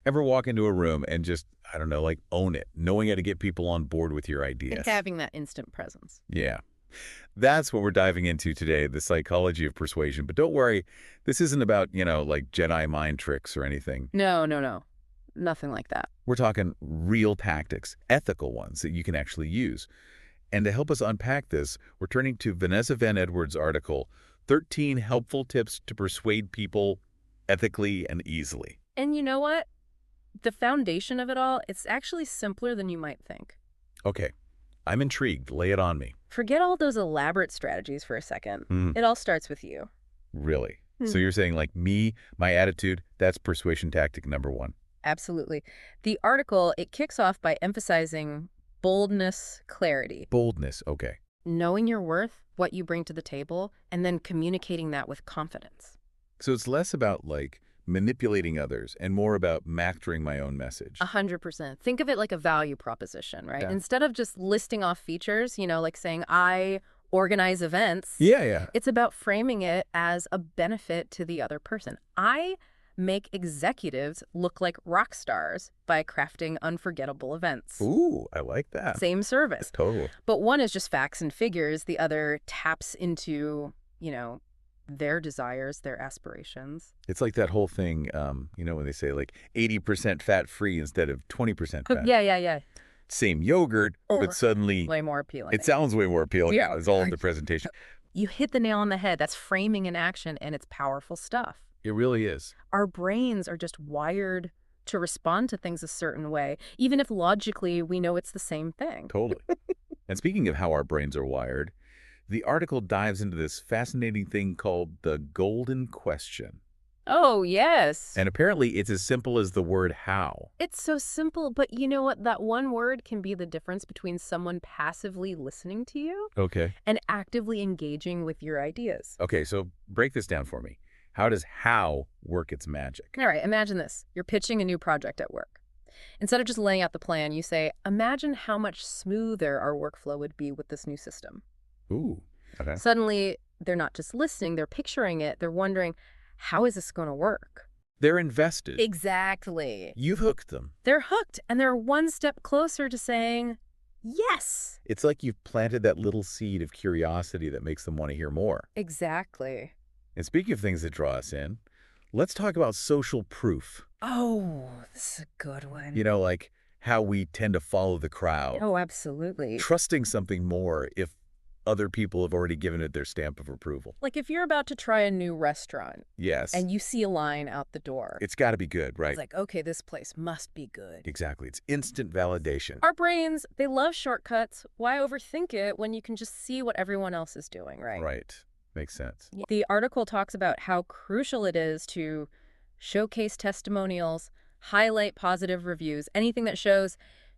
Ever walk into a room and just, I don't know, like own it, knowing how to get people on board with your It's ideas? having that instant presence. Yeah. That's what we're diving into today, the psychology of persuasion. But don't worry, this isn't about, like Jedi mind tricks or anything. No, no, no. Nothing like that. We're talking real tactics, ethical ones that you can actually use. And to help us unpack this, we're turning to Vanessa Van Edwards' article, 13 Helpful Tips to Persuade People Ethically and Easily. And you know what? The foundation of it all, it's actually simpler than you might think. Okay, I'm intrigued. Lay it on me. Forget all those elaborate strategies for a second. Hmm. It all starts with you. Really? So Hmm. you're saying like me, my attitude, that's persuasion tactic number one. Absolutely. The article, it kicks off by emphasizing boldness, clarity, Boldness, okay. knowing your worth, what you bring to the table, and then communicating that with confidence. So it's less about like manipulating others and more about mastering my own message. 100%. Think of it like a value proposition, right? Yeah. Instead of just listing off features, like saying, I organize events. Yeah. It's about framing it as a benefit to the other person. I make executives look like rock stars by crafting unforgettable events. Ooh, I like that. Same service. Totally. But one is just facts and figures. The other taps into, their desires, their aspirations. It's like that whole thing, when they say like 80% fat-free instead of 20% fat. Yeah. Same yogurt, but suddenly Way more appealing. it sounds way more appealing. Yeah. It's all in the presentation. You hit the nail on the head. That's framing in action, and it's powerful stuff. It really is. Our brains are just wired to respond to things a certain way, even if logically we know it's the same thing. Totally. And speaking of how our brains are wired, the article dives into this fascinating thing called the golden question. Oh, yes. And apparently it's as simple as the word how. It's so simple, but you know what? That one word can be the difference between someone passively listening to you Okay. and actively engaging with your ideas. Okay, so break this down for me. How does how work its magic? All right, imagine this. You're pitching a new project at work. Instead of just laying out the plan, you say, imagine how much smoother our workflow would be with this new system. Ooh, okay. Suddenly, they're not just listening, they're picturing it. They're wondering, how is this going to work? They're invested. Exactly. You've hooked them. They're hooked, and they're one step closer to saying, yes. It's like you've planted that little seed of curiosity that makes them want to hear more. Exactly. And speaking of things that draw us in, let's talk about social proof. Oh, this is a good one. Like how we tend to follow the crowd. Oh, absolutely. Trusting something more if other people have already given it their stamp of approval. Like if you're about to try a new restaurant Yes. and you see a line out the door, It's got to be good, right? it's like, okay, this place must be good. Exactly. It's instant validation. Our brains, they love shortcuts. Why overthink it when you can just see what everyone else is doing, right? Right. Makes sense. The article talks about how crucial it is to showcase testimonials, highlight positive reviews, anything that shows,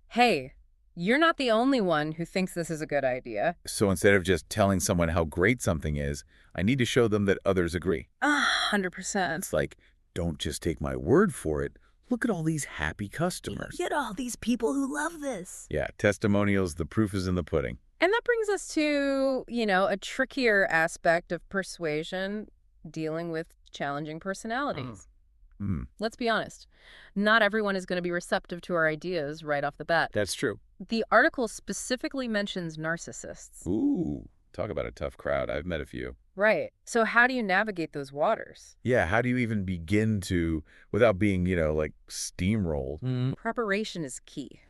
hey, you're not the only one who thinks this is a good idea. So instead of just telling someone how great something is, I need to show them that others agree. 100%. It's like, don't just take my word for it. Look at all these happy customers. Get all these people who love this. Yeah, testimonials, the proof is in the pudding. And that brings us to, a trickier aspect of persuasion, dealing with challenging personalities. Mm, Let's be honest. Not everyone is going to be receptive to our ideas right off the bat. that's true. The article specifically mentions narcissists. Ooh, talk about a tough crowd. I've met a few. Right. So how do you navigate those waters? Yeah, how do you even begin to, without being, like steamrolled? Preparation is key.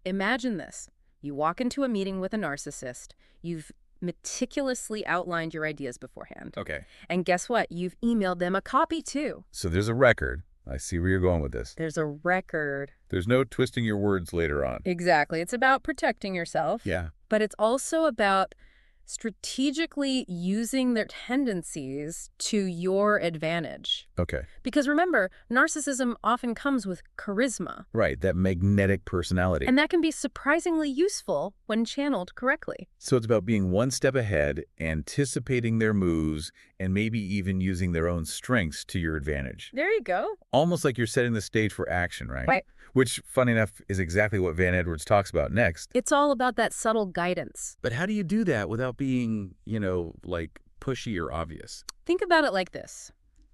Imagine this. You walk into a meeting with a narcissist. You've meticulously outlined your ideas beforehand. Okay. And guess what? You've emailed them a copy too. So there's a record. I see where you're going with this. There's a record. There's no twisting your words later on. Exactly. It's about protecting yourself. Yeah. But it's also about strategically using their tendencies to your advantage. Okay. Because remember, narcissism often comes with charisma. Right, that magnetic personality. And that can be surprisingly useful when channeled correctly. So it's about being one step ahead, anticipating their moves, and maybe even using their own strengths to your advantage. There you go. Almost like you're setting the stage for action, right? Right. Which, funny enough, is exactly what Van Edwards talks about next. It's all about that subtle guidance. But how do you do that without being, like pushy or obvious? Think about it like this.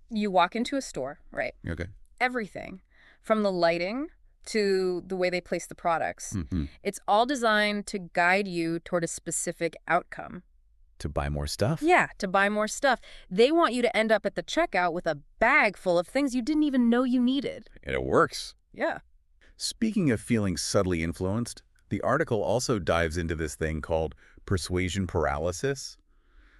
You walk into a store, right? Okay. Everything From the lighting to the way they place the products. Hmm. It's all designed to guide you toward a specific outcome. To buy more stuff? Yeah, to buy more stuff. They want you to end up at the checkout with a bag full of things you didn't even know you needed. And it works. Yeah. Speaking of feeling subtly influenced, the article also dives into this thing called persuasion paralysis.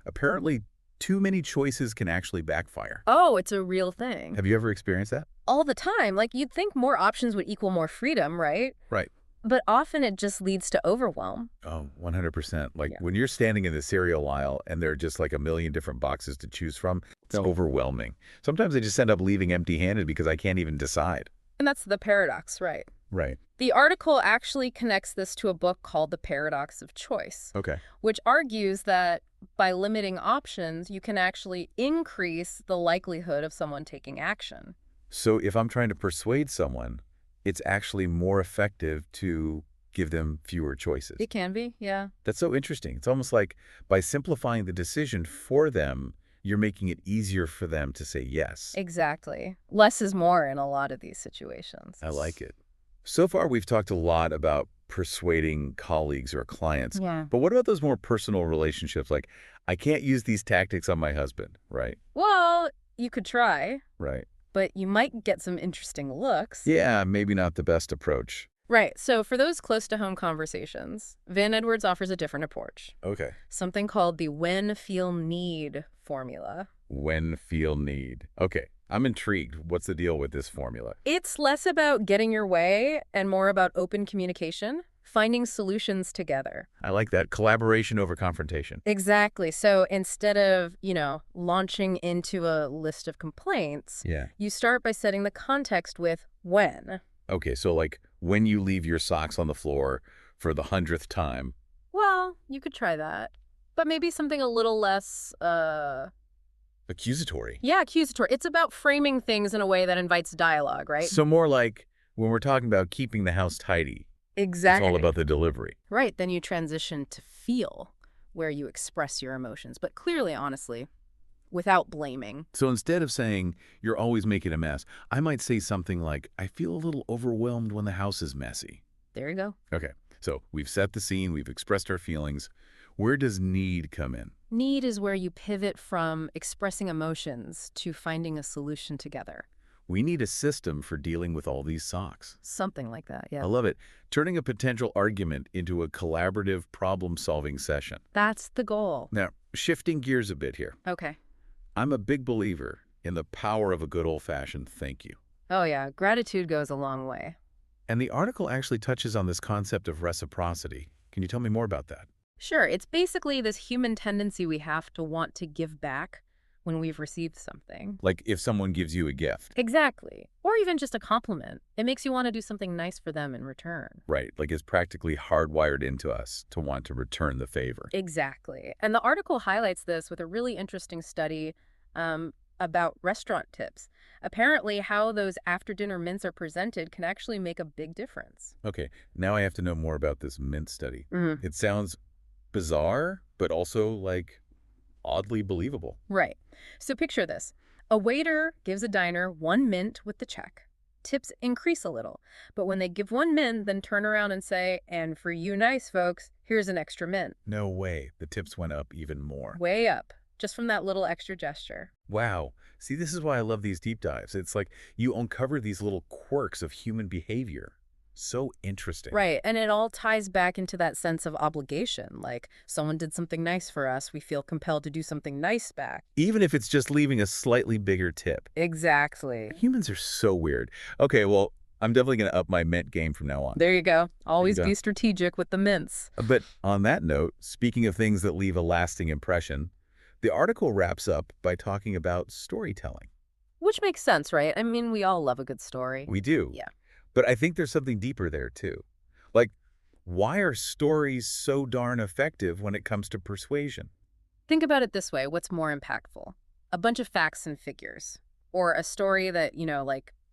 Apparently, too many choices can actually backfire. Oh, it's a real thing. Have you ever experienced that? All the time. Like, you'd think more options would equal more freedom, right? Right. But often it just leads to overwhelm. Oh, 100%. Like Yeah. when you're standing in the cereal aisle and there are just like a million different boxes to choose from, it's overwhelming. Sometimes I just end up leaving empty-handed because I can't even decide. And that's the paradox, right? Right. The article actually connects this to a book called The Paradox of Choice, Okay. which argues that by limiting options, you can actually increase the likelihood of someone taking action. So if I'm trying to persuade someone, it's actually more effective to give them fewer choices. It can be, yeah. That's so interesting. It's almost like by simplifying the decision for them, you're making it easier for them to say yes. Exactly. Less is more in a lot of these situations. I like it. So far, we've talked a lot about persuading colleagues or clients. Yeah. But what about those more personal relationships? Like, I can't use these tactics on my husband, right? Well, you could try, Right. but you might get some interesting looks. Yeah, maybe not the best approach. Right. So for those close-to-home conversations, Van Edwards offers a different approach, Okay. something called the when, feel, need formula. When, feel, need. Okay. I'm intrigued. What's the deal with this formula? It's less about getting your way and more about open communication, finding solutions together. I like that. Collaboration over confrontation. Exactly. So instead of, launching into a list of complaints, Yeah. you start by setting the context with when. Okay, so like when you leave your socks on the floor for the 100th time. Well, you could try that. But maybe something a little less, Accusatory. accusatory. It's about framing things in a way that invites dialogue, right? So more like when we're talking about keeping the house tidy, Exactly. it's all about the delivery. Right. Then you transition to feel, where you express your emotions, but clearly, honestly, without blaming. So instead of saying, you're always making a mess, I might say something like, I feel a little overwhelmed when the house is messy. There you go. Okay, so we've set the scene, we've expressed our feelings. Where does need come in? Need is where you pivot from expressing emotions to finding a solution together. We need a system for dealing with all these socks. Something like that, yeah. I love it. Turning a potential argument into a collaborative problem-solving session. That's the goal. Now, shifting gears a bit here. Okay. I'm a big believer in the power of a good old-fashioned thank you. Oh, yeah. Gratitude goes a long way. And the article actually touches on this concept of reciprocity. Can you tell me more about that? Sure. It's basically this human tendency we have to want to give back when we've received something. Like if someone gives you a gift. Exactly. Or even just a compliment. It makes you want to do something nice for them in return. Right, like it's practically hardwired into us to want to return the favor. Exactly. And the article highlights this with a really interesting study about restaurant tips. Apparently, how those after-dinner mints are presented can actually make a big difference. Okay, now I have to know more about this mint study. Mm-hmm. It sounds bizarre, but also like oddly believable. Right. So picture this. A waiter gives a diner 1 mint with the check. Tips increase a little. But when they give 1 mint, then turn around and say, and for you nice folks, here's an extra mint. No way, the tips went up even more. Way up, just from that little extra gesture. Wow. See, this is why I love these deep dives. It's like you uncover these little quirks of human behavior. So interesting. Right, and it all ties back into that sense of obligation. Like, someone did something nice for us, we feel compelled to do something nice back. Even if it's just leaving a slightly bigger tip. Exactly. Humans are so weird. Okay, well, I'm definitely going to up my mint game from now on. There you go. Always go. be strategic with the mints. But on that note, speaking of things that leave a lasting impression, the article wraps up by talking about storytelling. Which makes sense, right? I mean, we all love a good story. We do. Yeah. But I think there's something deeper there, too. Like, why are stories so darn effective when it comes to persuasion? Think about it this way. What's more impactful? A bunch of facts and figures. Or a story that,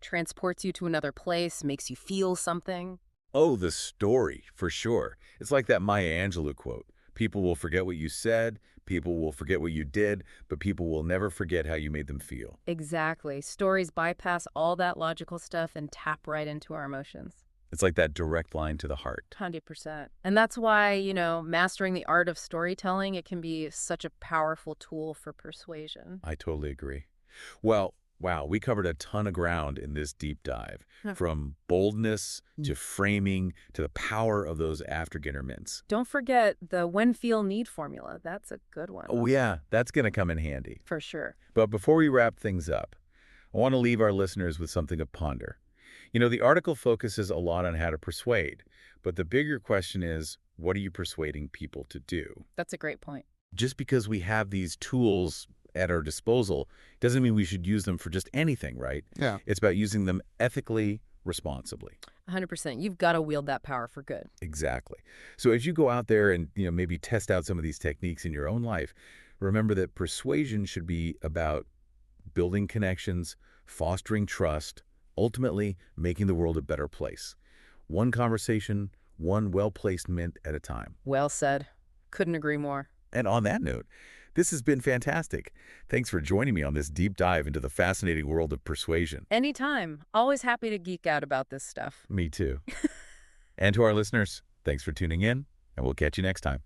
transports you to another place, makes you feel something. Oh, the story, for sure. It's like that Maya Angelou quote. People will forget what you said, People will forget what you did, but people will never forget how you made them feel. Exactly. Stories bypass all that logical stuff and tap right into our emotions. It's like that direct line to the heart. 100%. And that's why, mastering the art of storytelling, it can be such a powerful tool for persuasion. I totally agree. Well, wow, we covered a ton of ground in this deep dive, Huh. from boldness to framing to the power of those after-dinner mints. Don't forget the when feel need formula. That's a good one. Oh yeah, that's going to come in handy. For sure. But before we wrap things up, I want to leave our listeners with something to ponder. The article focuses a lot on how to persuade, but the bigger question is, what are you persuading people to do? That's a great point. Just because we have these tools at our disposal doesn't mean we should use them for just anything, right? Yeah. It's about using them ethically, responsibly. 100%. You've got to wield that power for good. Exactly. So as you go out there and, maybe test out some of these techniques in your own life, remember that persuasion should be about building connections, fostering trust, ultimately making the world a better place. One conversation, one well-placed mint at a time. Well said. Couldn't agree more. And on that note, this has been fantastic. Thanks for joining me on this deep dive into the fascinating world of persuasion. Anytime. Always happy to geek out about this stuff. Me too. And to our listeners, thanks for tuning in, and we'll catch you next time.